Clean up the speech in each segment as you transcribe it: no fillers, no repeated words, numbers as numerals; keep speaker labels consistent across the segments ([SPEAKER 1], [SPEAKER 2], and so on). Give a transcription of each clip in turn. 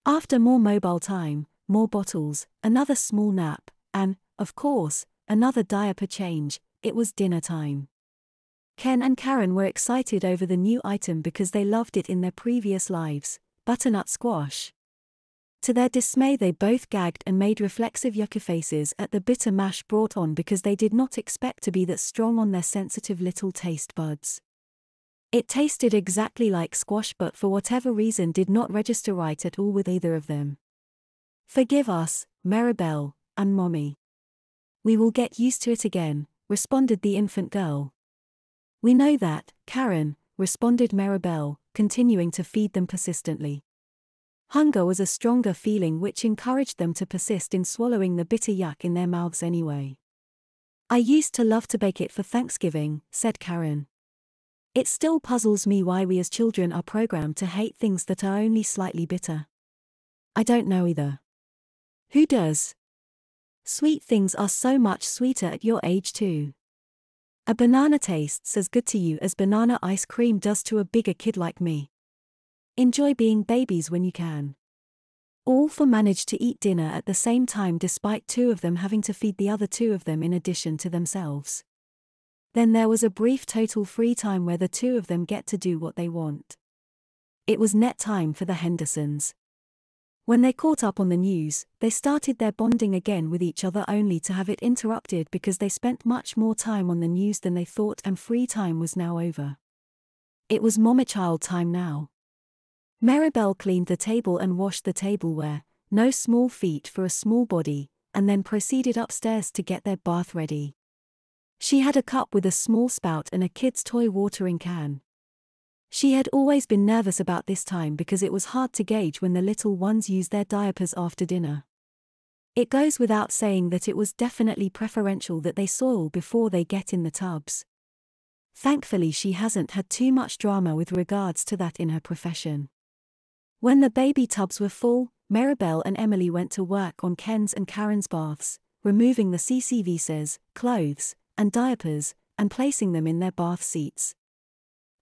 [SPEAKER 1] After more mobile time, more bottles, another small nap, and, of course, another diaper change, it was dinner time. Ken and Karen were excited over the new item because they loved it in their previous lives, butternut squash. To their dismay, they both gagged and made reflexive yucca faces at the bitter mash brought on because they did not expect to be that strong on their sensitive little taste buds. It tasted exactly like squash, but for whatever reason did not register right at all with either of them. "Forgive us, Maribel and Mommy. We will get used to it again," responded the infant girl. "We know that, Karen," responded Maribel, continuing to feed them persistently. Hunger was a stronger feeling which encouraged them to persist in swallowing the bitter yuck in their mouths anyway. "I used to love to bake it for Thanksgiving," said Karen. "It still puzzles me why we as children are programmed to hate things that are only slightly bitter. I don't know either. Who does? Sweet things are so much sweeter at your age too. A banana tastes as good to you as banana ice cream does to a bigger kid like me. Enjoy being babies when you can." All four managed to eat dinner at the same time despite two of them having to feed the other two of them in addition to themselves. Then there was a brief total free time where the two of them get to do what they want. It was net time for the Hendersons. When they caught up on the news, they started their bonding again with each other only to have it interrupted because they spent much more time on the news than they thought and free time was now over. It was mama-child time now. Maribel cleaned the table and washed the tableware, no small feat for a small body, and then proceeded upstairs to get their bath ready. She had a cup with a small spout and a kid's toy watering can. She had always been nervous about this time because it was hard to gauge when the little ones used their diapers after dinner. It goes without saying that it was definitely preferential that they soil before they get in the tubs. Thankfully, she hasn't had too much drama with regards to that in her profession. When the baby tubs were full, Maribel and Emily went to work on Ken's and Karen's baths, removing the CCVs, clothes, and diapers, and placing them in their bath seats.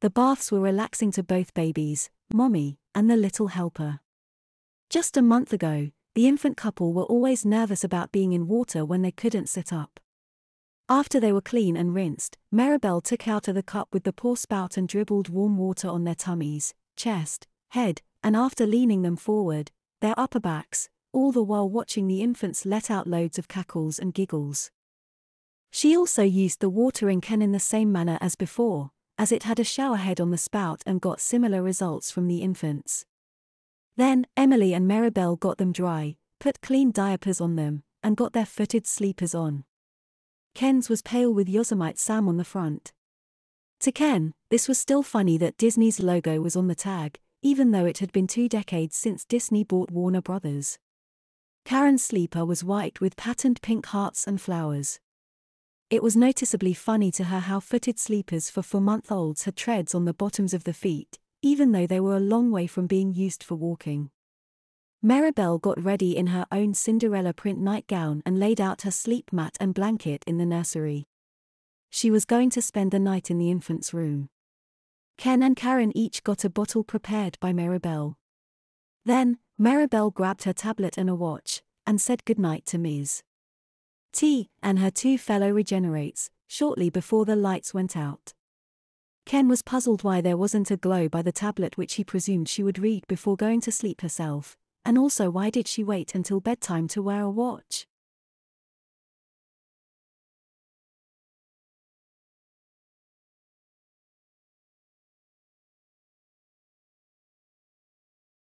[SPEAKER 1] The baths were relaxing to both babies, Mommy, and the little helper. Just a month ago, the infant couple were always nervous about being in water when they couldn't sit up. After they were clean and rinsed, Maribel took out of the cup with the paw spout and dribbled warm water on their tummies, chest, head, and after leaning them forward, their upper backs, all the while watching the infants let out loads of cackles and giggles. She also used the watering can in the same manner as before, as it had a shower head on the spout and got similar results from the infants. Then, Emily and Maribel got them dry, put clean diapers on them, and got their footed sleepers on. Ken's was pale with Yosemite Sam on the front. To Ken, this was still funny that Disney's logo was on the tag, even though it had been 2 decades since Disney bought Warner Brothers. Karen's sleeper was white with patterned pink hearts and flowers. It was noticeably funny to her how footed sleepers for 4-month-olds had treads on the bottoms of the feet, even though they were a long way from being used for walking. Maribel got ready in her own Cinderella print nightgown and laid out her sleep mat and blanket in the nursery. She was going to spend the night in the infant's room. Ken and Karen each got a bottle prepared by Maribel. Then, Maribel grabbed her tablet and a watch, and said goodnight to Ms. T and her 2 fellow regenerates, shortly before the lights went out. Ken was puzzled why there wasn't a glow by the tablet which he presumed she would read before going to sleep herself, and also why did she wait until bedtime to wear a watch?